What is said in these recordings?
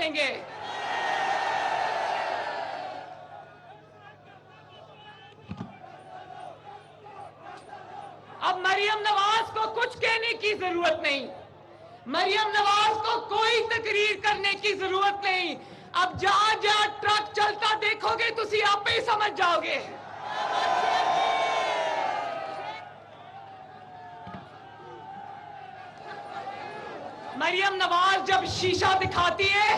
بخشیں گے. اب مریم نواز کو کچھ کہنے کی ضرورت نہیں, مریم نواز کو کوئی تقریر کرنے کی ضرورت نہیں. اب جہاں جہاں ٹرک چلتا دیکھو گے تسی آپ ہی سمجھ جاؤ گے. مریم نواز جب شیشہ دکھاتی ہے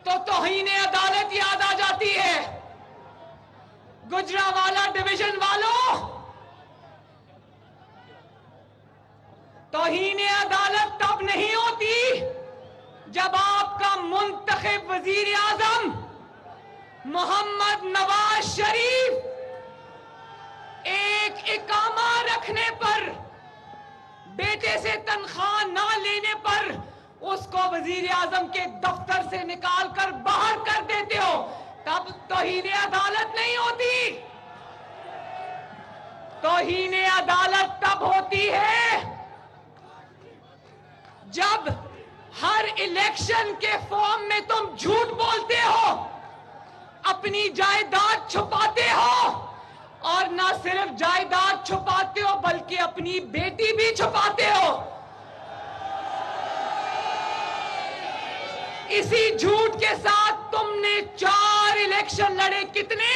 تو توہین عدالت یاد آ جاتی ہے. گجرانوالہ ڈویژن والوں, توہین عدالت تب نہیں ہوتی جب آپ کا منتخب وزیر اعظم محمد نواز شریف ایک اقامہ رکھنے پر, بیٹے سے تنخواہ نہ لینے پر اس کو وزیر اعظم کے دفتر سے نکال کر باہر کر دیتے ہو. تب توہین عدالت نہیں ہوتی. توہین عدالت تب ہوتی ہے جب ہر الیکشن کے فارم میں تم جھوٹ بولتے ہو, اپنی جائیداد چھپاتے ہو, اور نہ صرف جائیداد چھپاتے ہو بلکہ اپنی بیٹی بھی چھپاتے ہو. اسی جھوٹ کے ساتھ تم نے 4 الیکشن لڑے. کتنے؟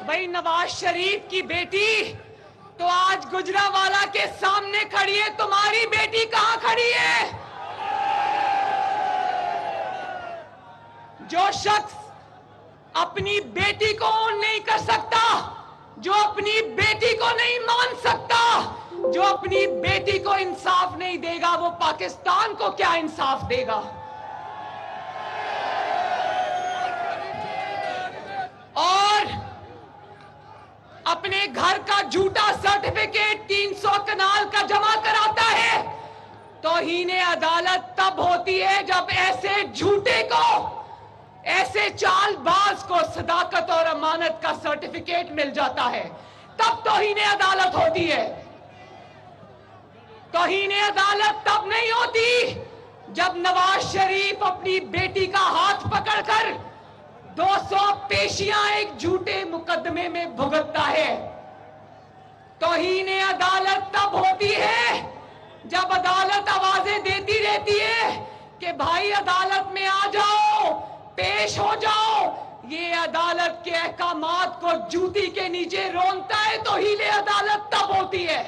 بھائی نواز شریف کی بیٹی تو آج گجرانوالہ کے سامنے کھڑی ہے, تمہاری بیٹی کہاں کھڑی ہے؟ جو شخص اپنی بیٹی کو اون نہیں کر سکتا, جو اپنی بیٹی کو نہیں مان سکتا, جو اپنی بیٹی کو انصاف نہیں دے گا, وہ پاکستان کو کیا انصاف دے گا؟ اور اپنے گھر کا جھوٹا سرٹیفکیٹ 300 کنال کا جمع کراتا ہے. توہین عدالت تب ہوتی ہے جب ایسے جھوٹے کو, ایسے چال باز کو صداقت اور امانت کا سرٹیفکیٹ مل جاتا ہے. تب توہین عدالت ہوتی ہے. توہین عدالت تب نہیں ہوتی جب نواز شریف اپنی بیٹی کا ہاتھ پکڑ کر 200 پیشیاں ایک جھوٹے مقدمے میں بھگتتا ہے. توہین عدالت تب ہوتی ہے جب عدالت آوازیں دیتی رہتی ہے کہ بھائی عدالت میں آ جاؤ, پیش ہو جاؤ. یہ عدالت کے احکامات کو جوتی کے نیچے رونتا ہے. توہین عدالت تب ہوتی ہے.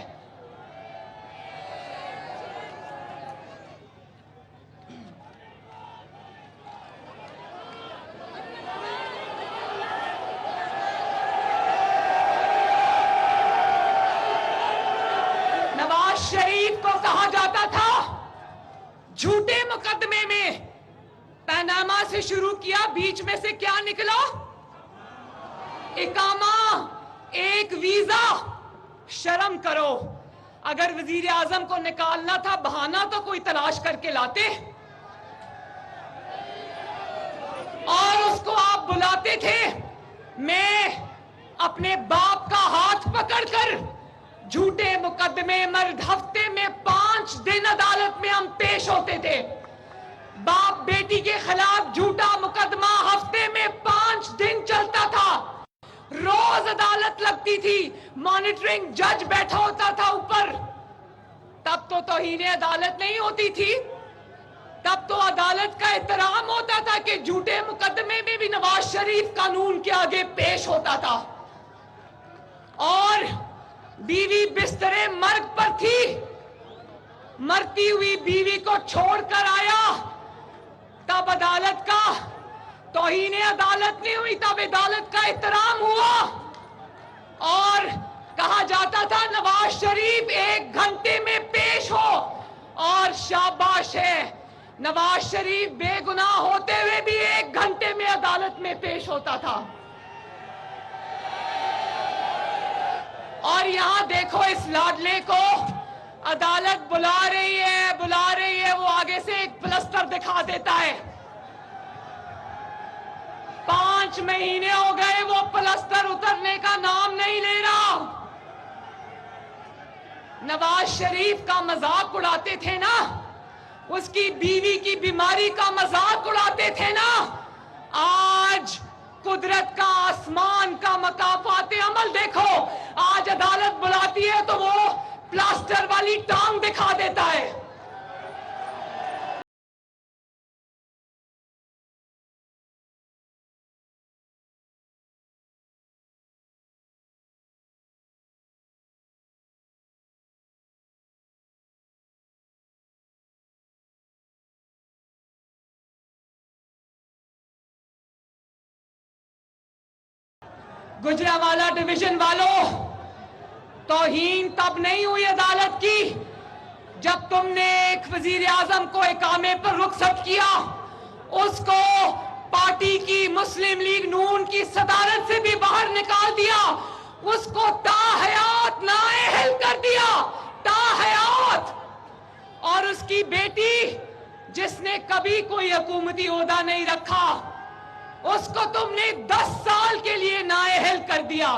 نواز شریف کو کہا جاتا تھا جھوٹے مقدمے میں پاناما سے شروع کیا, بیچ میں سے کیا نکلا؟ اقامہ, ایک ویزا. شرم کرو. اگر وزیر اعظم کو نکالنا تھا بہانہ تو کوئی تلاش کر کے لاتے, اور اس کو آپ بلاتے تھے. میں اپنے باپ کا ہاتھ پکڑ کر جھوٹے مقدمے مرد, ہفتے میں 5 دن عدالت میں ہم پیش ہوتے تھے. باپ بیٹی کے خلاف جھوٹا مقدمہ ہفتے میں 5 دن چلتا تھا. روز عدالت لگتی تھی, مانیٹرنگ جج بیٹھا ہوتا تھا اوپر. تب تو توہین عدالت نہیں ہوتی تھی. تب تو عدالت کا احترام ہوتا تھا کہ جھوٹے مقدمے میں بھی نواز شریف قانون کے آگے پیش ہوتا تھا. اور بیوی بستر مرگ پر تھی, مرتی ہوئی بیوی کو چھوڑ کر آیا, تب عدالت کا توہین عدالت نہیں ہوئی, تب عدالت کا احترام ہوا. اور کہا جاتا تھا نواز شریف 1 گھنٹے میں پیش ہو, اور شاباش ہے, نواز شریف بے گناہ ہوتے ہوئے بھی 1 گھنٹے میں عدالت میں پیش ہوتا تھا. اور یہاں دیکھو اس لاڈلے کو عدالت بلا رہی ہے, وہ آگے سے ایک پلسٹر دکھا دیتا ہے. 5 مہینے ہو گئے وہ پلسٹر اترنے کا نام نہیں لے رہا. نواز شریف کا مذاق اڑاتے تھے نا, اس کی بیوی کی بیماری کا مذاق اڑاتے تھے نا، آج قدرت کا، آسمان کا مکافات عمل دیکھو، آج عدالت بلاتی ہے تو وہ پلاسٹر والی ٹانگ دکھا دیتا ہے۔ گجرانوالہ ڈویژن والوں، توہین تب نہیں ہوئی عدالت کی جب تم نے ایک وزیر اعظم کو اقامے پر رخصت کیا، اس کو پارٹی کی مسلم لیگ نون کی صدارت سے بھی باہر نکال دیا، اس کو تاحیات نااہل کر دیا، تاحیات۔ اور اس کی بیٹی جس نے کبھی کوئی حکومتی عہدہ نہیں رکھا، اس کو تم نے 10 سال کے لیے نااہل کر دیا۔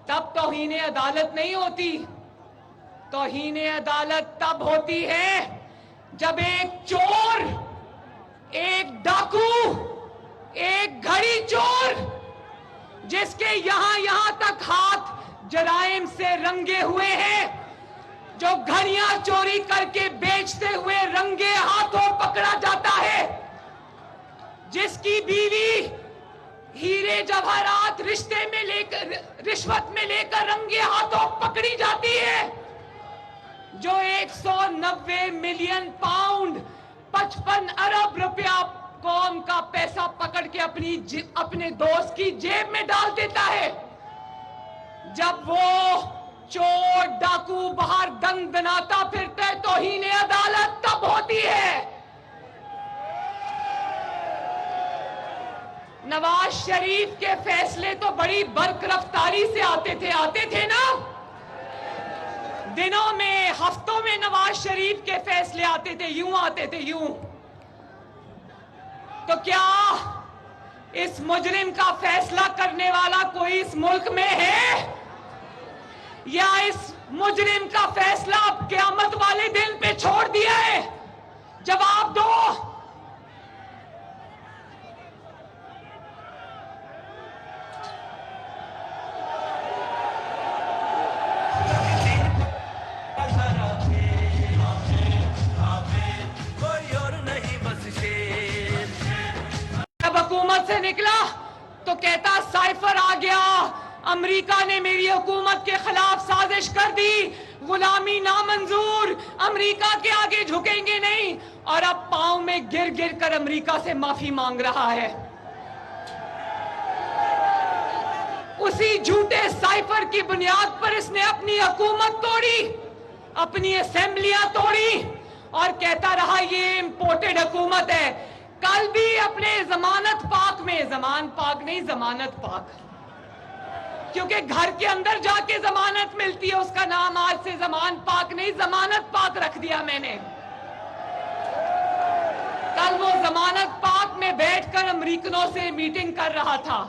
تب توہین عدالت نہیں ہوتی۔ توہین عدالت تب ہوتی ہے جب ایک چور، ایک ڈاکو، ایک گھڑی چور، جس کے یہاں تک ہاتھ جرائم سے رنگے ہوئے ہیں، جو گھڑیاں چوری کر کے بیچتے ہوئے رنگے ہاتھوں پکڑا جاتا ہے، جس کی بیوی ہیرے جواہرات رشوت میں لے کر رنگے ہاتھوں پکڑی جاتی ہے، جو 190 ملین پاؤنڈ 55 ارب روپیہ قوم کا پیسہ پکڑ کے اپنے دوست کی جیب میں ڈال دیتا ہے، جب وہ چور ڈاکو باہر دن دناتا پھرتا ہے، توہین عدالت تب ہوتی ہے۔ نواز شریف کے فیصلے تو بڑی برق رفتاری سے آتے تھے نا، دنوں میں، ہفتوں میں نواز شریف کے فیصلے آتے تھے، یوں آتے تھے، یوں۔ تو کیا اس مجرم کا فیصلہ کرنے والا کوئی اس ملک میں ہے، یا اس مجرم کا فیصلہ اب قیامت والے دن پہ چھوڑ دیا ہے؟ جواب دو۔ حکومت سے نکلا تو کہتا سائفر آ گیا، امریکہ نے میری حکومت کے خلاف سازش کر دی، غلامی نامنظور، امریکہ کے آگے جھکیں گے نہیں، اور اب پاؤں میں گر گر کر امریکہ سے معافی مانگ رہا ہے۔ اسی جھوٹے سائفر کی بنیاد پر اس نے اپنی حکومت توڑی، اپنی اسمبلیاں توڑی، اور کہتا رہا یہ امپورٹڈ حکومت ہے۔ کل بھی اپنے ضمانت پاک میں، ضمان پاک نہیں، ضمانت پاک، کیونکہ گھر کے اندر جا کے ضمانت ملتی ہے، اس کا نام آج سے ضمان پاک نہیں، ضمانت پاک رکھ دیا میں نے۔ کل وہ ضمانت پاک میں بیٹھ کر امریکنوں سے میٹنگ کر رہا تھا،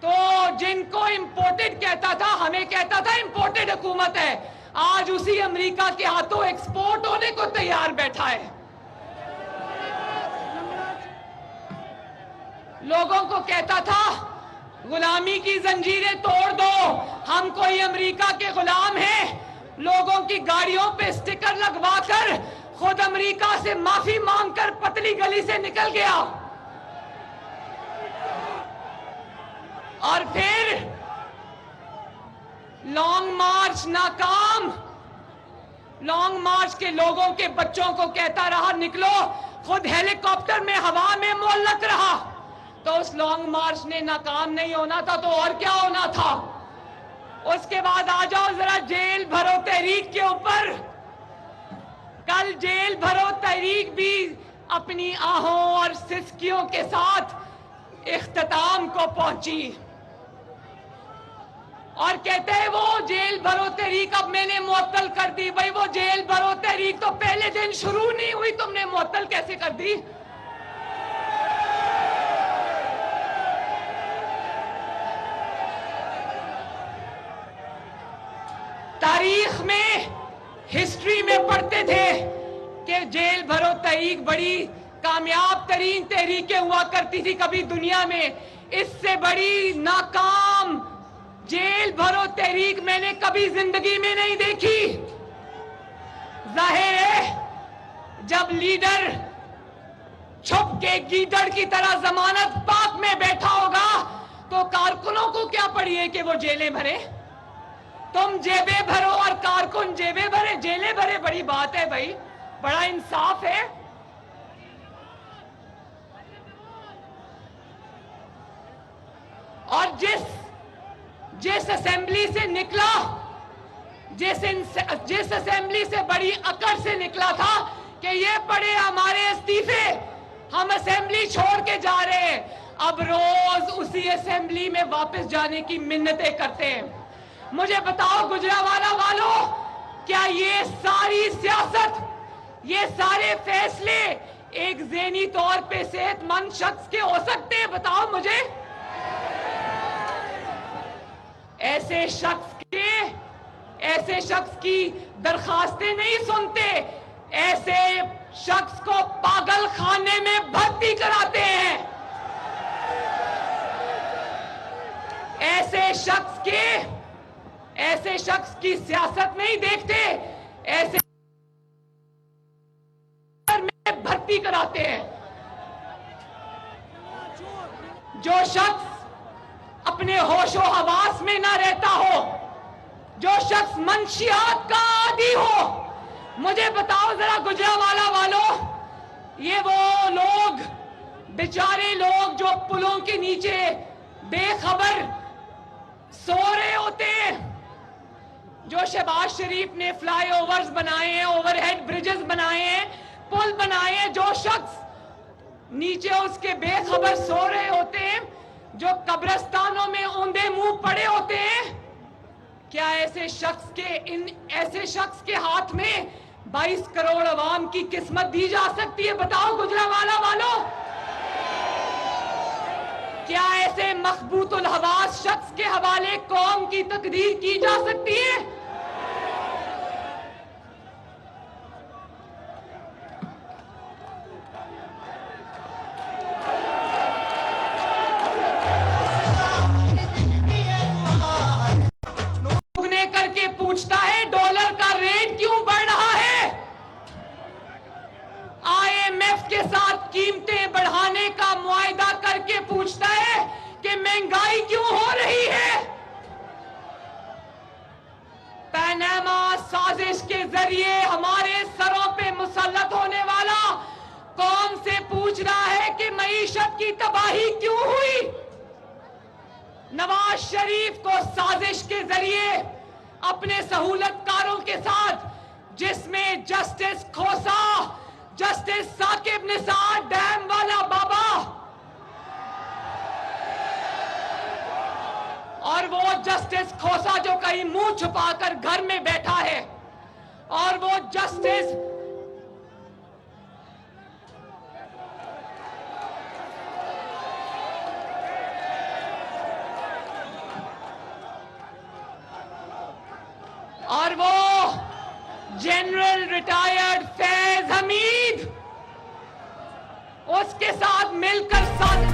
تو جن کو امپورٹڈ کہتا تھا، ہمیں کہتا تھا امپورٹڈ حکومت ہے، آج اسی امریکہ کے ہاتھوں ایکسپورٹ ہونے کو تیار بیٹھا ہے۔ لوگوں کو کہتا تھا غلامی کی زنجیریں توڑ دو، ہم کوئی امریکہ کے غلام ہیں، لوگوں کی گاڑیوں پہ سٹیکر لگوا کر خود امریکہ سے معافی مانگ کر پتلی گلی سے نکل گیا۔ اور پھر لانگ مارچ ناکام، لانگ مارچ کے لوگوں کے بچوں کو کہتا رہا نکلو، خود ہیلی کاپٹر میں ہوا میں معلق رہا۔ تو اس لانگ مارچ نے ناکام نہیں ہونا تھا تو اور کیا ہونا تھا؟ اس کے بعد آ جاؤ ذرا جیل بھرو تحریک کے اوپر۔ کل جیل بھرو تحریک بھی اپنی آہوں اور سسکیوں کے ساتھ اختتام کو پہنچی، اور کہتے ہیں وہ جیل بھرو تحریک اب میں نے معطل کر دی۔ بھائی وہ جیل بھرو تحریک تو پہلے دن شروع نہیں ہوئی، تم نے معطل کیسے کر دی؟ تاریخ میں، ہسٹری میں پڑھتے تھے کہ جیل بھرو تحریک بڑی کامیاب ترین تحریکیں ہوا کرتی تھی کبھی دنیا میں، اس سے بڑی ناکام جیل بھرو تحریک میں نے کبھی زندگی میں نہیں دیکھی۔ ظاہر ہے جب لیڈر چھپ کے گیدڑ کی طرح ضمانت پاک میں بیٹھا ہوگا تو کارکنوں کو کیا پڑی ہے کہ وہ جیلیں بھرے؟ تم جیبیں بھرو اور کارکن جیبیں بھرے، جیلیں بھرے، بڑی بات ہے بھائی، بڑا انصاف ہے۔ اور جس اسمبلی سے نکلا، جس اسمبلی سے بڑی اکڑ سے نکلا تھا کہ یہ پڑے ہمارے استعفے، ہم اسمبلی چھوڑ کے جا رہے ہیں، اب روز اسی اسمبلی میں واپس جانے کی منتیں کرتے ہیں۔ مجھے بتاؤ گجرانوالہ والوں، کیا یہ ساری سیاست، یہ سارے فیصلے ایک ذہنی طور پہ صحت مند شخص کے ہو سکتے ہیں؟ بتاؤ مجھے۔ ایسے شخص کی درخواستیں نہیں سنتے، ایسے شخص کو پاگل خانے میں بھرتی کراتے ہیں، ایسے شخص کی سیاست نہیں دیکھتے، ایسے میں بھرتی کراتے ہیں۔ جو شخص اپنے ہوش و حواس میں نہ رہتا ہو، جو شخص منشیات کا عادی ہو، مجھے بتاؤ ذرا گجرانوالہ والوں، یہ وہ لوگ، بیچارے لوگ جو پلوں کے نیچے بے خبر سو رہے ہوتے ہیں، جو شہباز شریف نے فلائی اوورز بنائے ہیں، اوور ہیڈ بریجز بنائے ہیں، پل بنائے ہیں، جو شخص نیچے اس کے بے خبر سو رہے ہوتے ہیں، جو قبرستانوں میں اوندے منہ پڑے ہوتے ہیں، کیا ایسے شخص کے ہاتھ میں 22 کروڑ عوام کی قسمت دی جا سکتی ہے؟ بتاؤ گجرانوالہ والوں، کیا ایسے مخبوط الحواس شخص کے حوالے قوم کی تقدیر کی جا سکتی ہے؟ پوچھتا ہے ڈالر کا ریٹ کیوں بڑھ رہا ہے، آئی ایم ایف کے ساتھ قیمتیں بڑھانے کا معاہدہ کر کے پوچھتا ہے کہ مہنگائی کیوں ہو رہی ہے۔ پاناما سازش کے ذریعے ہمارے سروں پہ مسلط ہونے والا قوم سے پوچھ رہا ہے کہ معیشت کی تباہی کیوں ہوئی۔ نواز شریف کو سازش کے ذریعے اپنے سہولت کاروں کے ساتھ، جس میں جسٹس کھوسا، جسٹس ثاقب نثار ڈیم والا بابا اور وہ جسٹس کھوسا جو کہیں منہ چھپا کر گھر میں بیٹھا ہے، اور وہ جسٹس جنرل ریٹائرڈ فیض حمید، اس کے ساتھ مل کر ساتھ